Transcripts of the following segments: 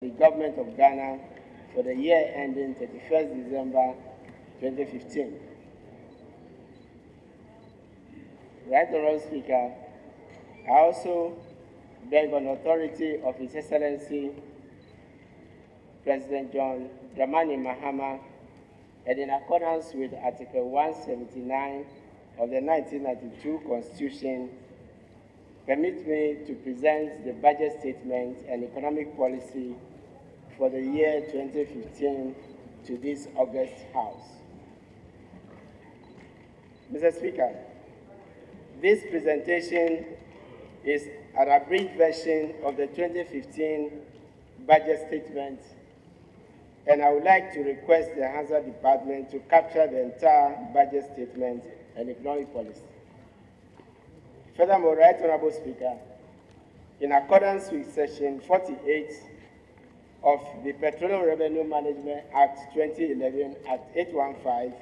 the government of Ghana for the year ending 31st December 2015. Right Honourable Speaker, I also beg on authority of His Excellency President John Dramani Mahama, and in accordance with Article 179 of the 1992 Constitution, permit me to present the budget statement and economic policy for the year 2015 to this August House. Mr. Speaker, this presentation is an abridged version of the 2015 budget statement, and I would like to request the Hazard Department to capture the entire budget statement and economic policy. Furthermore, Right Honourable Speaker, in accordance with Section 48 of the Petroleum Revenue Management Act 2011, Act 815,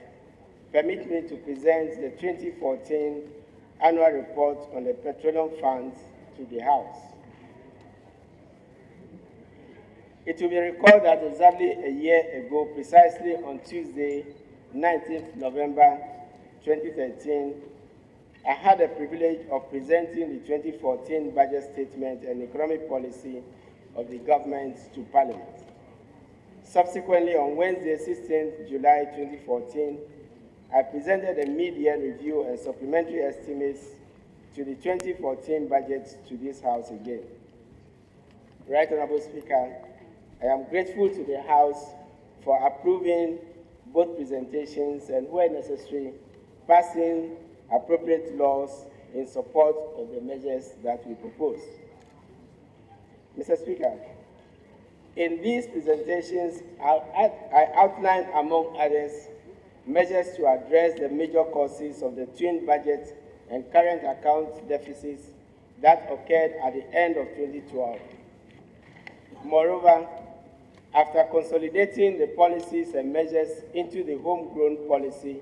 permit me to present the 2014 annual report on the petroleum funds to the House. It will be recalled that exactly a year ago, precisely on Tuesday, 19th November 2013, I had the privilege of presenting the 2014 budget statement and economic policy of the government to Parliament. Subsequently, on Wednesday, 16th July 2014, I presented a mid-year review and supplementary estimates to the 2014 budget to this House again. Right Honourable Speaker, I am grateful to the House for approving both presentations and, where necessary, passing appropriate laws in support of the measures that we propose. Mr. Speaker, in these presentations, I outlined, among others, measures to address the major causes of the twin budget and current account deficits that occurred at the end of 2012. Moreover, after consolidating the policies and measures into the homegrown policy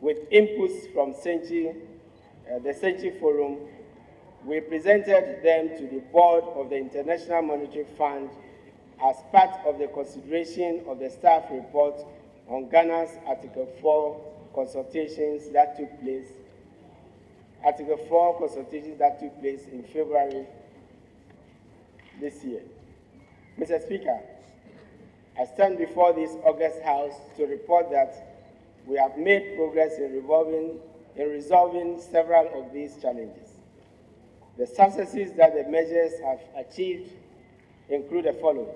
with inputs from the Century Forum, we presented them to the board of the International Monetary Fund as part of the consideration of the staff report on Ghana's Article 4 consultations that took place in February this year. Mr. Speaker, I stand before this August House to report that we have made progress in resolving several of these challenges. The successes that the measures have achieved include the following: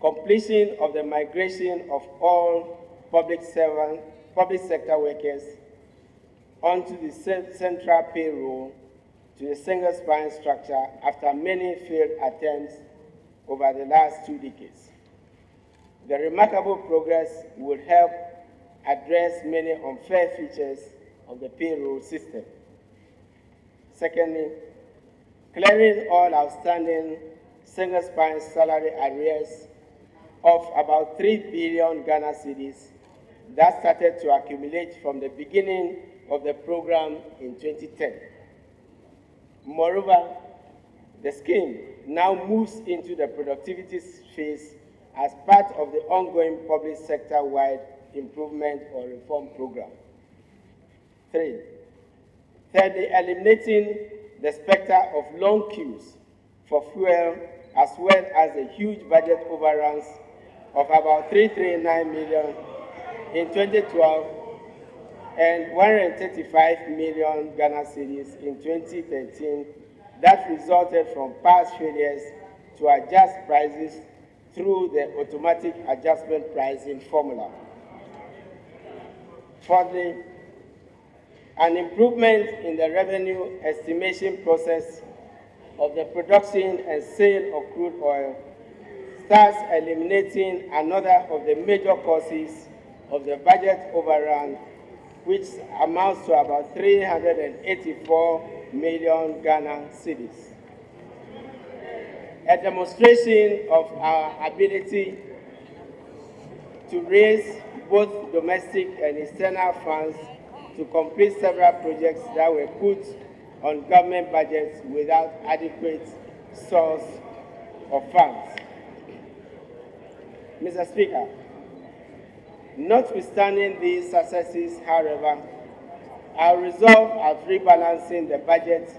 completion of the migration of all public sector workers onto the central payroll to the single spine structure after many failed attempts over the last 2 decades. The remarkable progress will help address many unfair features of the payroll system. Secondly, clearing all outstanding single spine salary arrears of about 3 billion Ghana cedis that started to accumulate from the beginning of the program in 2010. Moreover, the scheme now moves into the productivity phase as part of the ongoing public sector-wide improvement or reform program. Thirdly, eliminating the specter of long queues for fuel, as well as the huge budget overruns of about 339 million in 2012 and 135 million Ghana cedis in 2013 that resulted from past failures to adjust prices through the automatic adjustment pricing formula. Fourthly, an improvement in the revenue estimation process of the production and sale of crude oil starts eliminating another of the major causes of the budget overrun, which amounts to about 384 million Ghana cedis. A demonstration of our ability to raise both domestic and external funds to complete several projects that were put on government budgets without adequate source of funds. Mr. Speaker, notwithstanding these successes, however, our resolve at rebalancing the budget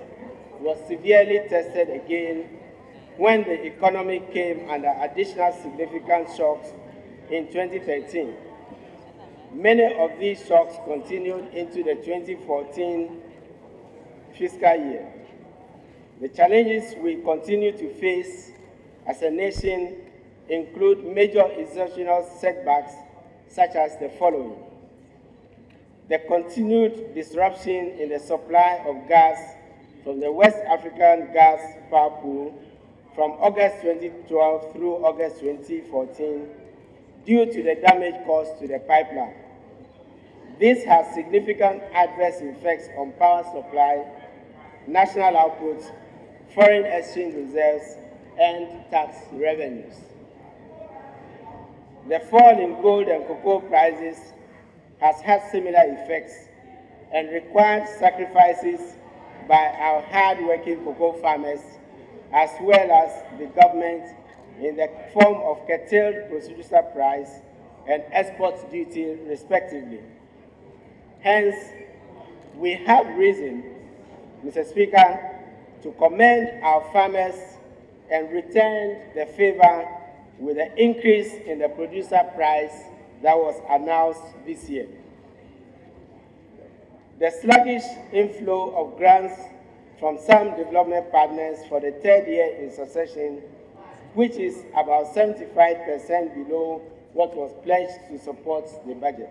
was severely tested again when the economy came under additional significant shocks in 2013. Many of these shocks continued into the 2014 fiscal year. The challenges we continue to face as a nation include major exogenous setbacks such as the following: the continued disruption in the supply of gas from the West African gas power pool from August 2012 through August 2014 due to the damage caused to the pipeline. This has significant adverse effects on power supply, national outputs, foreign exchange reserves, and tax revenues. The fall in gold and cocoa prices has had similar effects and required sacrifices by our hard-working cocoa farmers as well as the government in the form of curtailed producer price and export duty, respectively. Hence, we have reason, Mr. Speaker, to commend our farmers and return the favor with the increase in the producer price that was announced this year. The sluggish inflow of grants from some development partners for the third year in succession, which is about 75% below what was pledged to support the budget.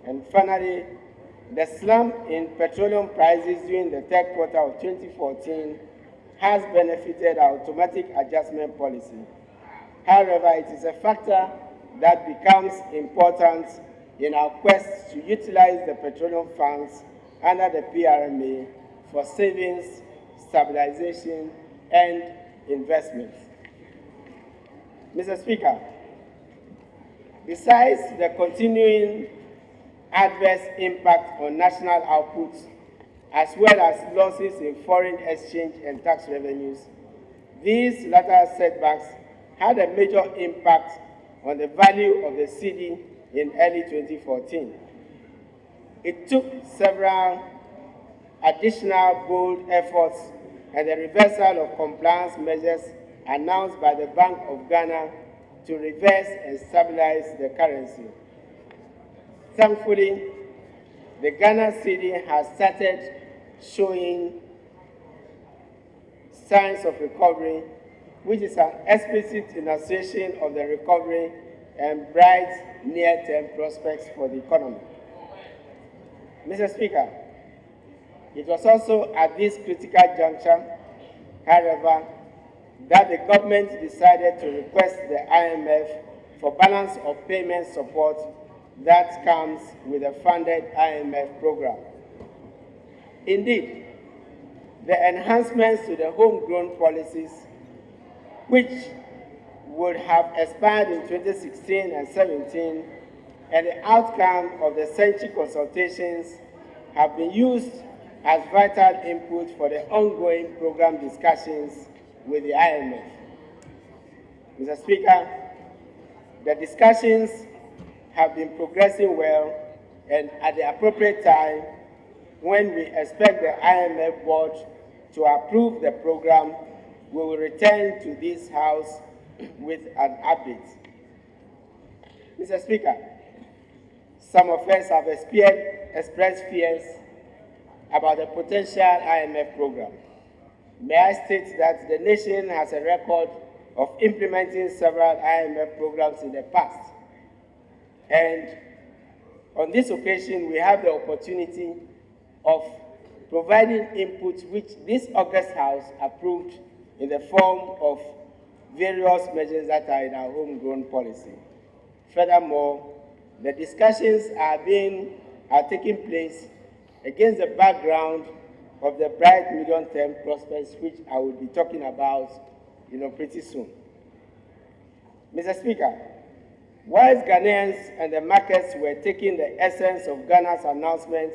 And finally, the slump in petroleum prices during the third quarter of 2014 has benefited our automatic adjustment policy. However, it is a factor that becomes important in our quest to utilize the petroleum funds under the PRMA for savings, stabilization, and investments. Mr. Speaker, besides the continuing adverse impact on national outputs, as well as losses in foreign exchange and tax revenues, these latter setbacks had a major impact on the value of the cedi in early 2014. It took several additional bold efforts and the reversal of compliance measures announced by the Bank of Ghana to reverse and stabilize the currency. Thankfully, the Ghana cedi has started showing signs of recovery, which is an explicit enunciation of the recovery and bright near-term prospects for the economy. Mr. Speaker, it was also at this critical juncture, however, that the government decided to request the IMF for balance of payment support that comes with a funded IMF program. Indeed, the enhancements to the homegrown policies, which would have expired in 2016 and 17, and the outcome of the century consultations have been used as vital input for the ongoing program discussions with the IMF. Mr. Speaker, the discussions have been progressing well, and at the appropriate time, when we expect the IMF board to approve the program, we will return to this House with an update. Mr. Speaker, some of us have expressed fears about the potential IMF program. May I state that the nation has a record of implementing several IMF programs in the past. And on this occasion, we have the opportunity of providing input which this August House approved in the form of various measures that are in our homegrown policy. Furthermore, the discussions are taking place against the background of the bright medium-term prospects, which I will be talking about, pretty soon. Mr. Speaker, whilst Ghanaians and the markets were taking the essence of Ghana's announcement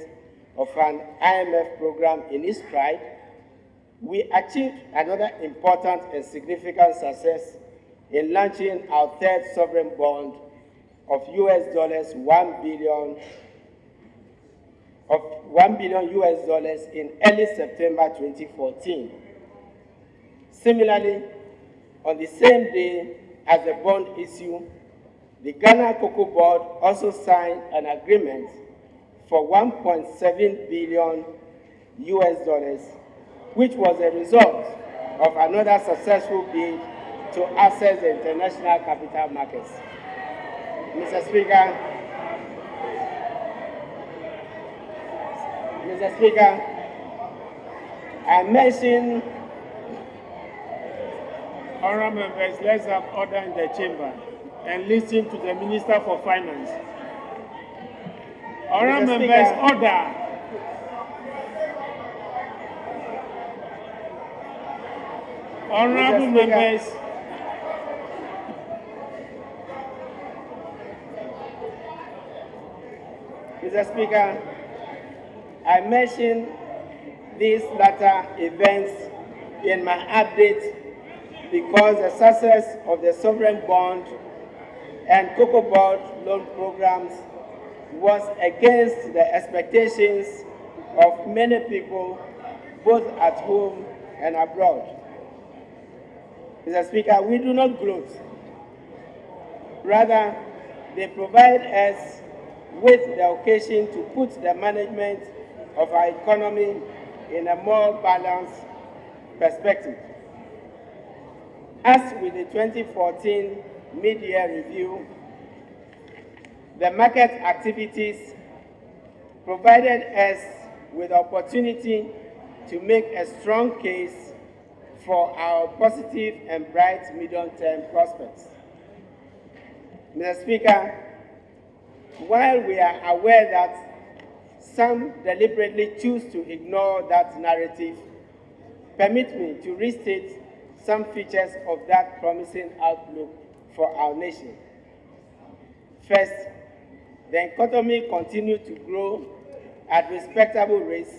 of an IMF program in its stride, we achieved another important and significant success in launching our third sovereign bond of US dollars 1 billion US dollars in early September 2014. Similarly, on the same day as the bond issue, the Ghana Cocoa Board also signed an agreement for 1.7 billion US dollars, which was a result of another successful bid to access the international capital markets. Mr. Speaker, I mentioned, Honourable members, let's have order in the chamber and listen to the Minister for Finance. Honourable members, order. Honourable members. Mr. Speaker, I mentioned these latter events in my update because the success of the sovereign bond and Cocoa Board loan programs was against the expectations of many people, both at home and abroad. Mr. Speaker, we do not gloat. Rather, they provide us with the occasion to put the management of our economy in a more balanced perspective. As with the 2014 mid-year review, the market activities provided us with the opportunity to make a strong case for our positive and bright medium-term prospects. Mr. Speaker, while we are aware that some deliberately choose to ignore that narrative, permit me to restate some features of that promising outlook for our nation. First, the economy continued to grow at respectable rates,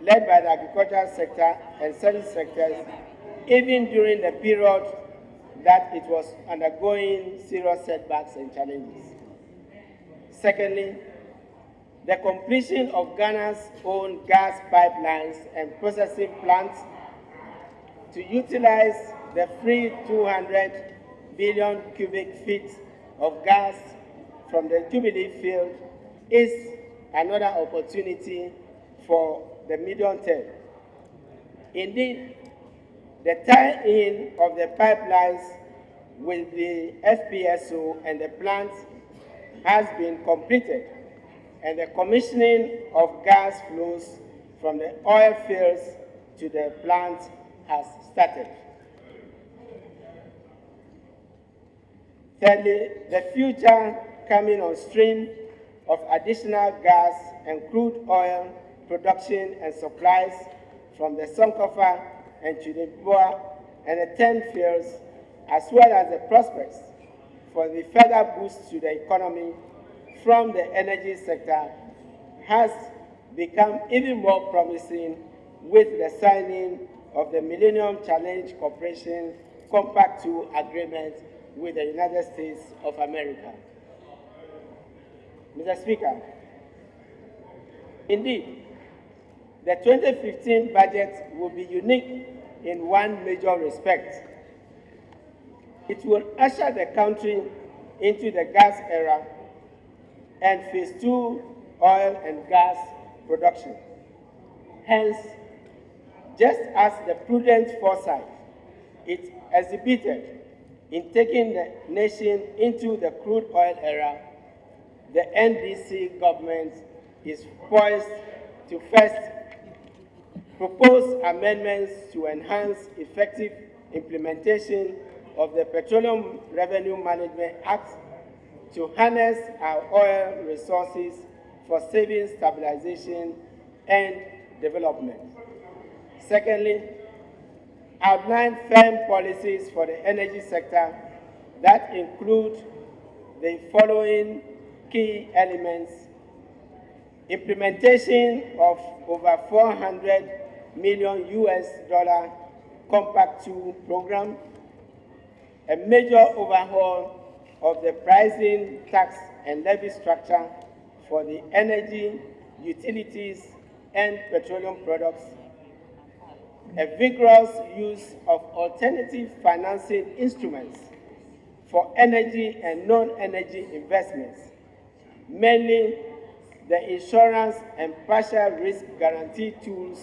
led by the agricultural sector and service sectors, even during the period that it was undergoing serious setbacks and challenges. Secondly, the completion of Ghana's own gas pipelines and processing plants to utilize the free 200 billion cubic feet of gas from the Jubilee field is another opportunity for the medium term. Indeed, the tie-in of the pipelines with the FPSO and the plant has been completed, and the commissioning of gas flows from the oil fields to the plant has started. Thirdly, the future coming on stream of additional gas and crude oil production and supplies from the Sankofa and Chudeboa and the 10 fields, as well as the prospects for the further boost to the economy from the energy sector, has become even more promising with the signing of the Millennium Challenge Corporation Compact II agreement with the United States of America. Mr. Speaker, indeed, the 2015 budget will be unique in one major respect. It will usher the country into the gas era and phase 2 oil and gas production. Hence, just as the prudent foresight it exhibited in taking the nation into the crude oil era, the NDC government is poised to first propose amendments to enhance effective implementation of the Petroleum Revenue Management Act to harness our oil resources for savings, stabilization, and development. Secondly, outline firm policies for the energy sector that include the following key elements: implementation of over 400 million US dollar Compact II program, a major overhaul of the pricing, tax, and levy structure for the energy, utilities, and petroleum products, a vigorous use of alternative financing instruments for energy and non-energy investments, mainly the insurance and partial risk guarantee tools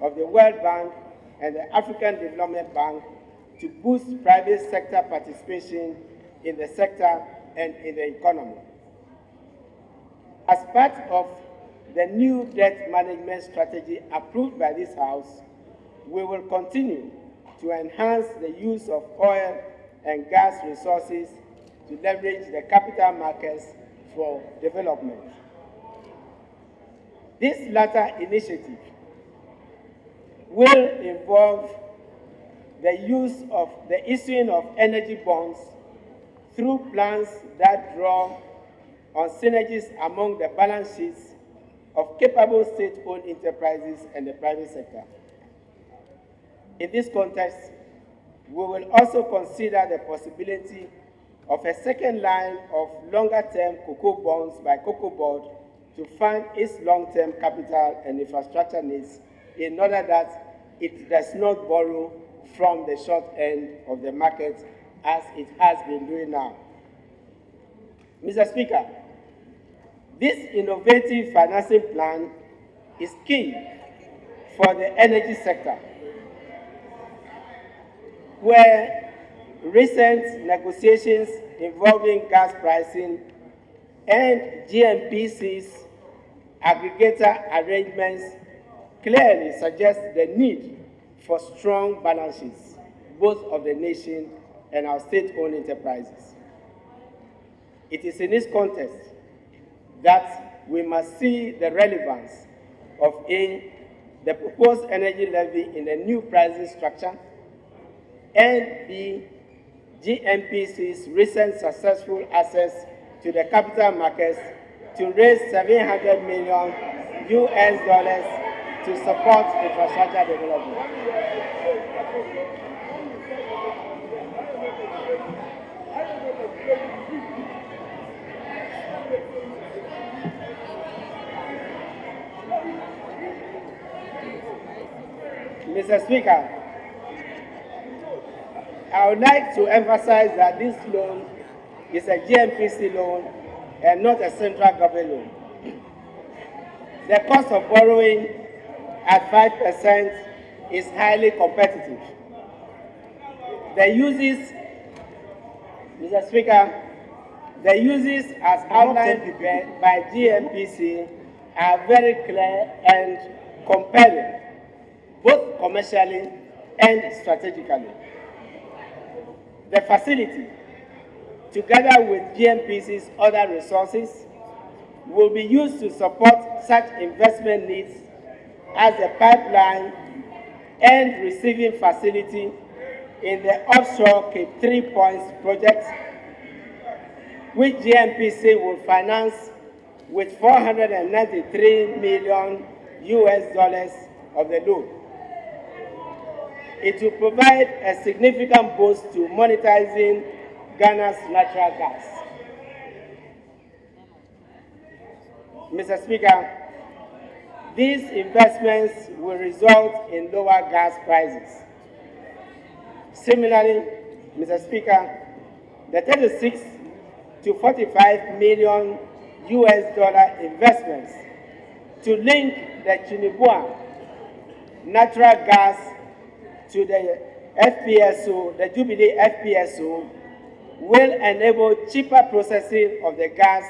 of the World Bank and the African Development Bank to boost private sector participation in the sector and in the economy. As part of the new debt management strategy approved by this House, we will continue to enhance the use of oil and gas resources to leverage the capital markets for development. This latter initiative will involve the issuing of energy bonds through plans that draw on synergies among the balance sheets of capable state-owned enterprises and the private sector. In this context, we will also consider the possibility of a second line of longer-term cocoa bonds by Cocoa Board to fund its long-term capital and infrastructure needs in order that it does not borrow from the short end of the market as it has been doing now. Mr. Speaker, this innovative financing plan is key for the energy sector, where recent negotiations involving gas pricing and GMPC's aggregator arrangements clearly suggest the need for strong balance sheets, both of the nation and our state-owned enterprises. It is in this context that we must see the relevance of A, the proposed energy levy in the new pricing structure, and B, GMPC's recent successful access to the capital markets to raise $700 million to support infrastructure development. Mr. Speaker, I would like to emphasize that this loan is a GMPC loan and not a central government loan. The cost of borrowing at 5% is highly competitive. The uses, Mr. Speaker, the uses as outlined by GMPC are very clear and compelling, both commercially and strategically. The facility, together with GMPC's other resources, will be used to support such investment needs as the pipeline and receiving facility in the offshore Cape 3 Points project, which GMPC will finance with $493 million of the loan. It will provide a significant boost to monetizing Ghana's natural gas. Mr. Speaker, these investments will result in lower gas prices. Similarly, Mr. Speaker, the 36 to 45 million investments to link the Chinibua natural gas to the FPSO, the Jubilee FPSO, will enable cheaper processing of the gas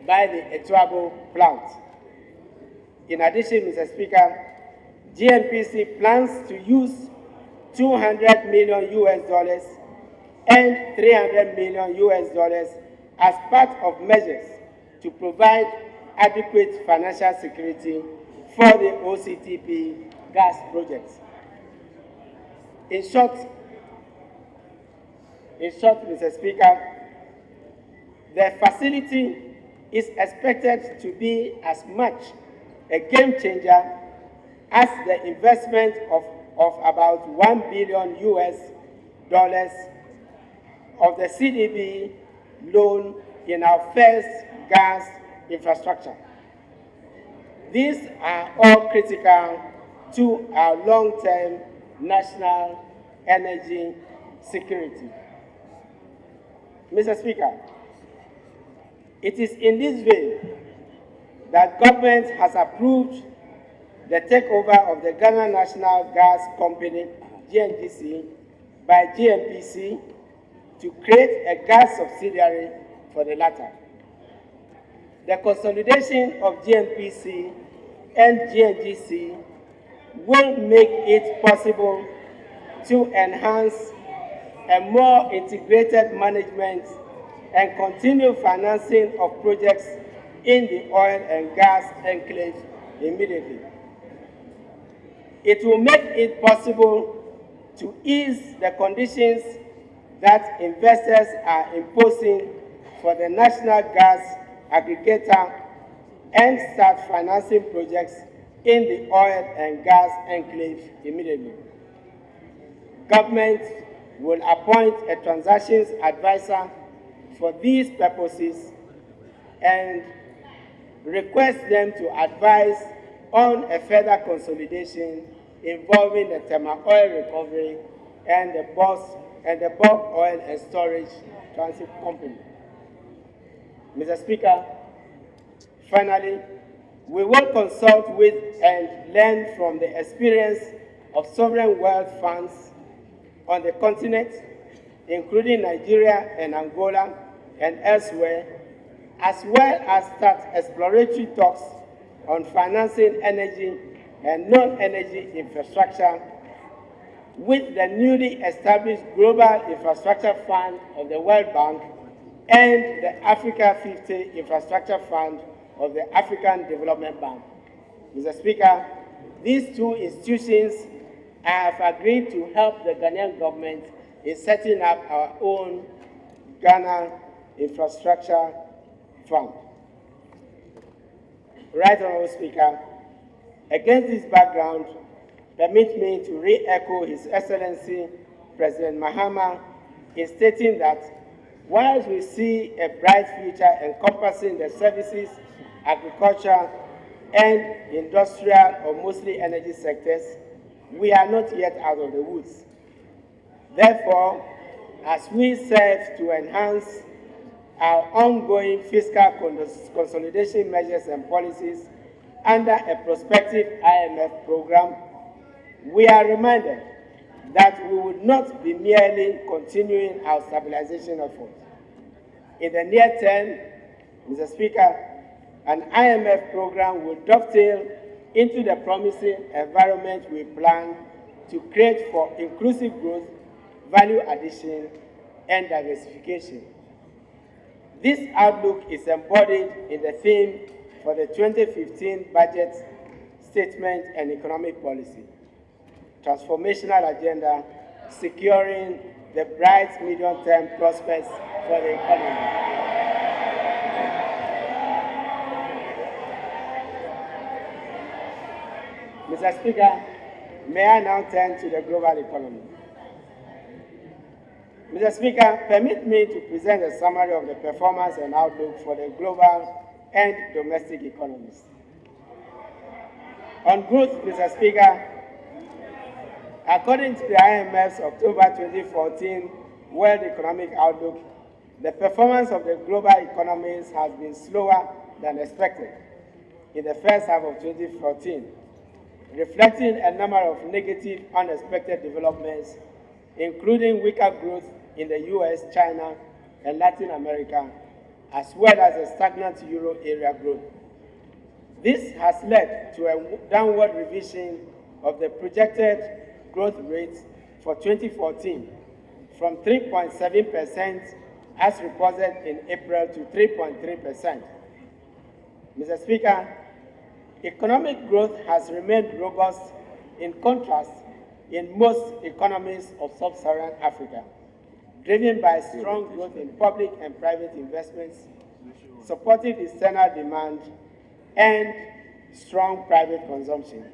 by the Etuabo plant. In addition, Mr. Speaker, GMPC plans to use $200 million and $300 million as part of measures to provide adequate financial security for the OCTP gas projects. In short, Mr. Speaker, the facility is expected to be as much a game changer as the investment of about $1 billion of the CDB loan in our first gas infrastructure. These are all critical to our long-term national energy security. Mr. Speaker, it is in this vein that government has approved the takeover of the Ghana National Gas Company, GNGC, by GNPC to create a gas subsidiary for the latter. The consolidation of GNPC and GNGC will make it possible to enhance a more integrated management and continue financing of projects in the oil and gas enclave immediately. It will make it possible to ease the conditions that investors are imposing for the national gas aggregator and start financing projects in the oil and gas enclave immediately. Government will appoint a transactions advisor for these purposes and request them to advise on a further consolidation involving the thermal oil recovery and the bulk oil and storage transit company. Mr. Speaker, finally, we will consult with and learn from the experience of sovereign wealth funds on the continent, including Nigeria and Angola and elsewhere, as well as start exploratory talks on financing energy and non-energy infrastructure with the newly established Global Infrastructure Fund of the World Bank and the Africa 50 Infrastructure Fund of the African Development Bank. Mr. Speaker, these two institutions have agreed to help the Ghanaian government in setting up our own Ghana Infrastructure Fund. Right Honourable Speaker, against this background, permit me to re-echo His Excellency President Mahama in stating that whilst we see a bright future encompassing the services, agriculture, and industrial or mostly energy sectors, we are not yet out of the woods. Therefore, as we serve to enhance our ongoing fiscal consolidation measures and policies under a prospective IMF program, we are reminded that we would not be merely continuing our stabilization efforts. In the near term, Mr. Speaker, an IMF program will dovetail into the promising environment we plan to create for inclusive growth, value addition, and diversification. This outlook is embodied in the theme for the 2015 budget statement and economic policy, transformational agenda, securing the bright medium-term prospects for the economy. Mr. Speaker, may I now turn to the global economy. Mr. Speaker, permit me to present a summary of the performance and outlook for the global and domestic economies. On growth, Mr. Speaker, according to the IMF's October 2014 World Economic Outlook, the performance of the global economies has been slower than expected in the first half of 2014, reflecting a number of negative, unexpected developments, including weaker growth in the US, China, and Latin America, as well as a stagnant euro area growth. This has led to a downward revision of the projected growth rates for 2014 from 3.7% as reported in April to 3.3%. Mr. Speaker, economic growth has remained robust in contrast in most economies of sub-Saharan Africa, driven by strong growth in public and private investments, supportive external demand, and strong private consumption.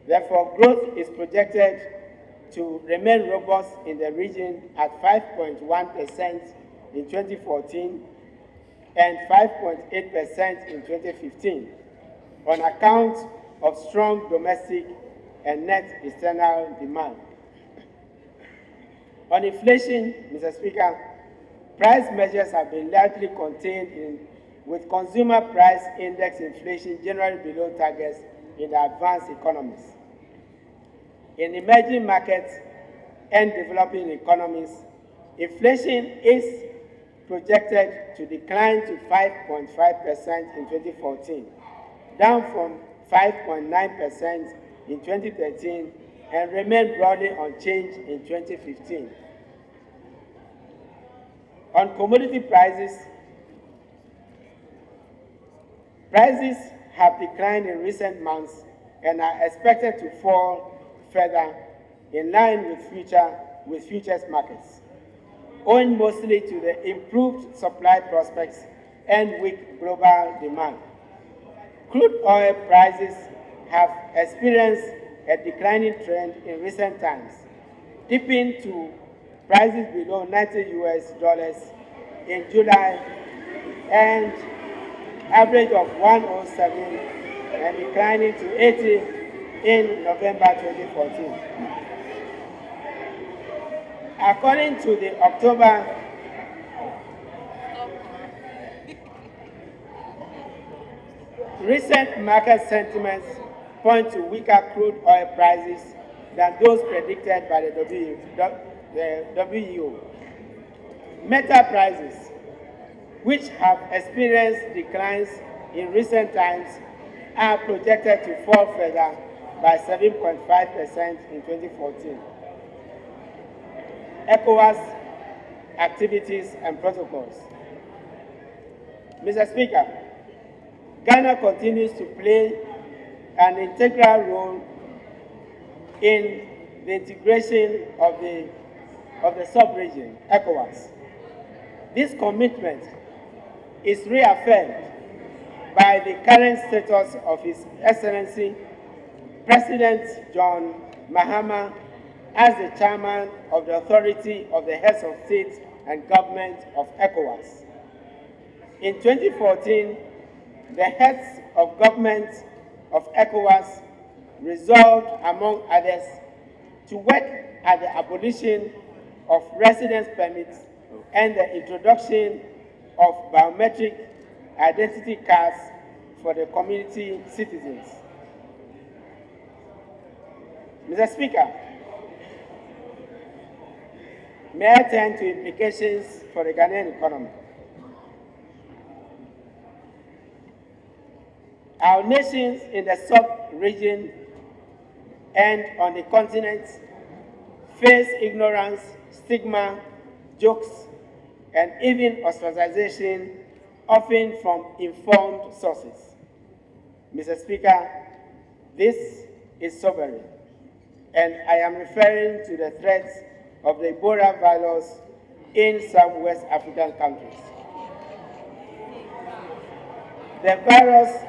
Therefore, growth is projected to remain robust in the region at 5.1% in 2014 and 5.8% in 2015 on account of strong domestic and net external demand. On inflation, Mr. Speaker, price measures have been largely contained with consumer price index inflation generally below targets in the advanced economies. In emerging markets and developing economies, inflation is projected to decline to 5.5% in 2014, down from 5.9% in 2013, and remain broadly unchanged in 2015. On commodity prices, prices have declined in recent months and are expected to fall further in line with futures markets, owing mostly to the improved supply prospects and weak global demand. Crude oil prices have experienced a declining trend in recent times, dipping to prices below $90 in July and average of 107 and declining to 80 in November 2014. According to the October recent market sentiments point to weaker crude oil prices than those predicted by the WEO. Metal prices, which have experienced declines in recent times, are projected to fall further by 7.5% in 2014. ECOWAS activities and protocols. Mr. Speaker, Ghana continues to play an integral role in the integration of the sub-region, ECOWAS. This commitment is reaffirmed by the current status of His Excellency President John Mahama as the chairman of the Authority of the Heads of State and Government of ECOWAS. In 2014, the heads of government of ECOWAS resolved, among others, to work at the abolition of residence permits and the introduction of biometric identity cards for the community citizens. Mr. Speaker, may I turn to implications for the Ghanaian economy? Our nations in the sub-region and on the continent face ignorance, stigma, jokes, and even ostracization, often from informed sources. Mr. Speaker, this is sobering, and I am referring to the threats of the Ebola virus in some West African countries. The virus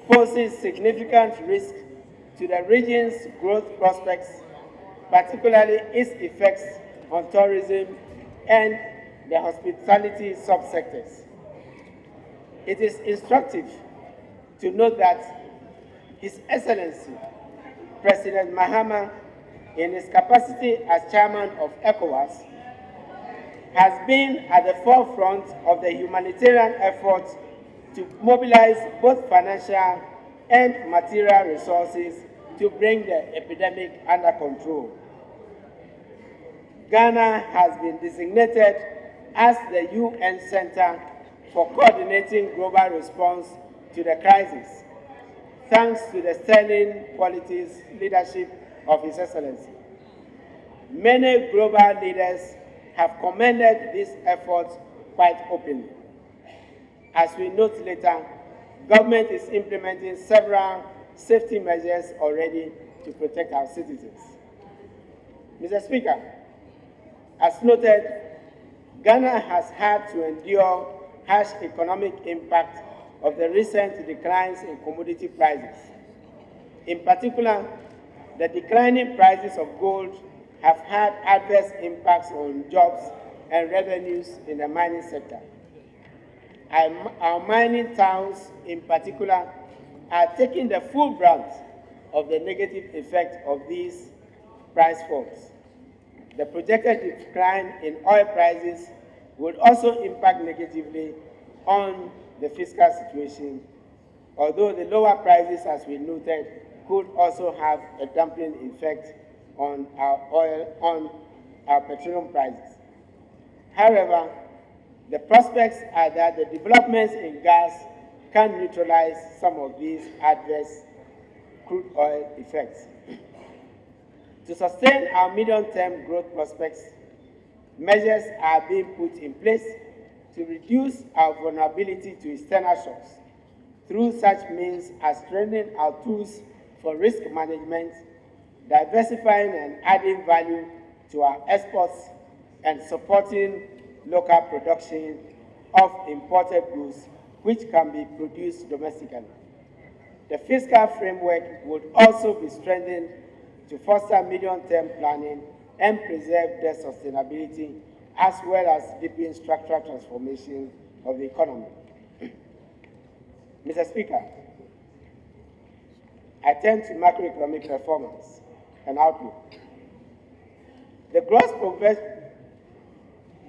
poses significant risk to the region's growth prospects, particularly its effects on tourism and the hospitality subsectors. It is instructive to note that His Excellency President Mahama, in his capacity as chairman of ECOWAS, has been at the forefront of the humanitarian efforts to mobilize both financial and material resources to bring the epidemic under control. Ghana has been designated as the UN Center for coordinating global response to the crisis, thanks to the sterling qualities leadership of His Excellency. Many global leaders have commended these efforts quite openly. As we note later, government is implementing several safety measures already to protect our citizens. Mr. Speaker, as noted, Ghana has had to endure harsh economic impact of the recent declines in commodity prices. In particular, the declining prices of gold have had adverse impacts on jobs and revenues in the mining sector. Our mining towns, in particular, are taking the full brunt of the negative effect of these price falls. The projected decline in oil prices would also impact negatively on the fiscal situation, although the lower prices, as we noted, could also have a dampening effect on our petroleum prices. However, the prospects are that the developments in gas can neutralize some of these adverse crude oil effects. To sustain our medium-term growth prospects, measures are being put in place to reduce our vulnerability to external shocks through such means as strengthening our tools for risk management, diversifying and adding value to our exports, and supporting local production of imported goods which can be produced domestically. The fiscal framework would also be strengthened to foster medium-term planning and preserve debt sustainability, as well as deepen structural transformation of the economy. Mr. Speaker, I turn to macroeconomic performance and outlook. The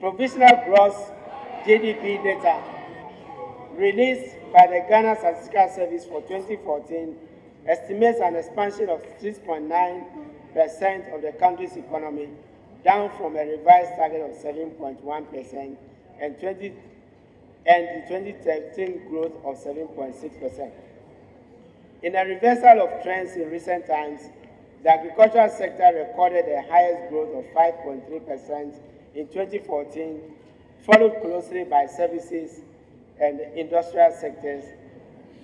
provisional gross GDP data released by the Ghana Statistical Service for 2014 estimates an expansion of 6.9% of the country's economy, down from a revised target of 7.1% and the 2013 growth of 7.6%. In a reversal of trends in recent times, the agricultural sector recorded the highest growth of 5.3% in 2014, followed closely by services and industrial sectors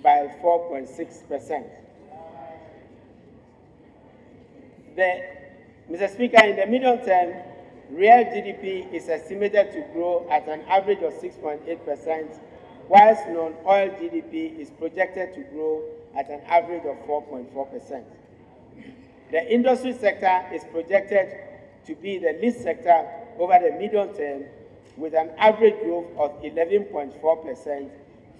by 4.6%. Mr. Speaker, in the medium term, real GDP is estimated to grow at an average of 6.8%, whilst non-oil GDP is projected to grow at an average of 4.4%. The industry sector is projected to be the lead sector over the medium term, with an average growth of 11.4%,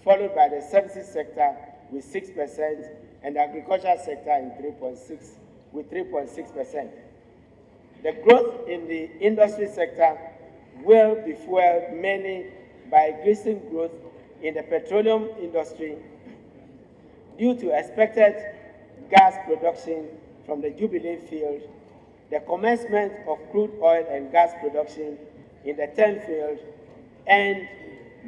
followed by the services sector with 6% and the agricultural sector in 3.6%. The growth in the industry sector will be fueled mainly by increasing growth in the petroleum industry due to expected gas production from the Jubilee field, the commencement of crude oil and gas production in the TEN field, and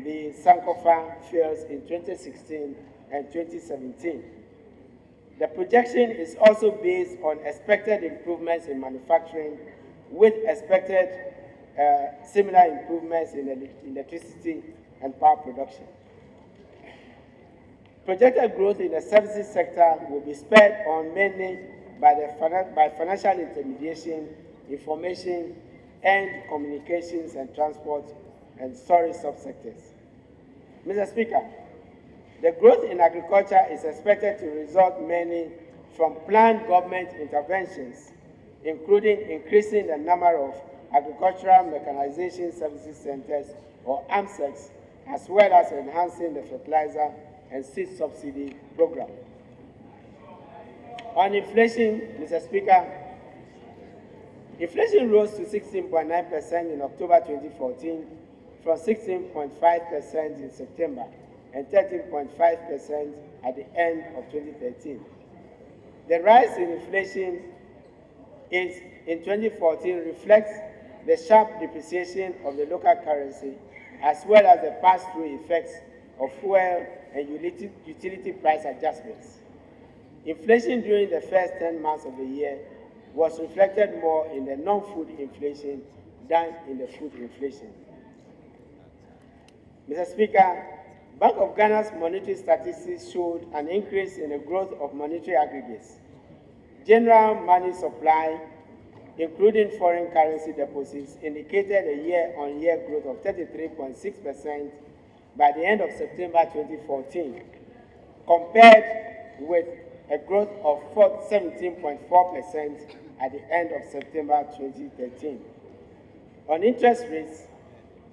the Sankofa fields in 2016 and 2017. The projection is also based on expected improvements in manufacturing, with expected similar improvements in electricity and power production. Projected growth in the services sector will be spurred on mainly by financial intermediation, information and communications and transport and storage subsectors. Mr. Speaker, the growth in agriculture is expected to result mainly from planned government interventions, including increasing the number of agricultural mechanization services centers, or AMSECs, as well as enhancing the fertilizer and seed subsidy program. On inflation, Mr. Speaker, inflation rose to 16.9% in October 2014 from 16.5% in September and 13.5% at the end of 2013. The rise in inflation in 2014 reflects the sharp depreciation of the local currency, as well as the pass-through effects of fuel and utility price adjustments. Inflation during the first 10 months of the year was reflected more in the non-food inflation than in the food inflation. Mr. Speaker, Bank of Ghana's monetary statistics showed an increase in the growth of monetary aggregates. General money supply, including foreign currency deposits, indicated a year-on-year growth of 33.6% by the end of September 2014, compared with a growth of 17.4% at the end of September 2013. On interest rates,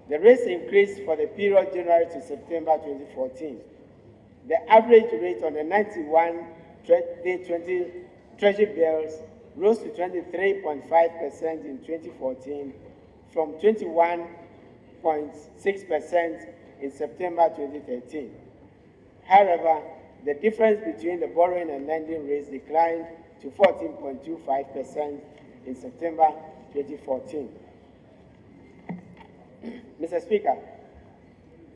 the rates increased for the period January to September 2014. The average rate on the 91-day 20 Treasury bills rose to 23.5% in 2014 from 21.6% in September 2013. However, the difference between the borrowing and lending rates declined to 14.25% in September 2014. Mr. Speaker,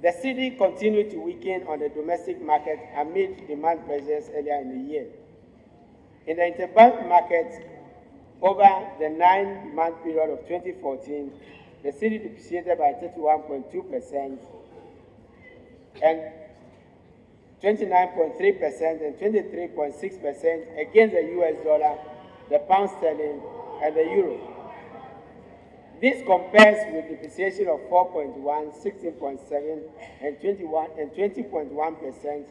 the cedi continued to weaken on the domestic market amid demand pressures earlier in the year. In the interbank market, over the 9-month period of 2014, the cedi depreciated by 31.2% and 29.3% and 23.6% against the US dollar, the pound sterling, and the euro. This compares with depreciation of 4.1%, 16.7%, and 20.1%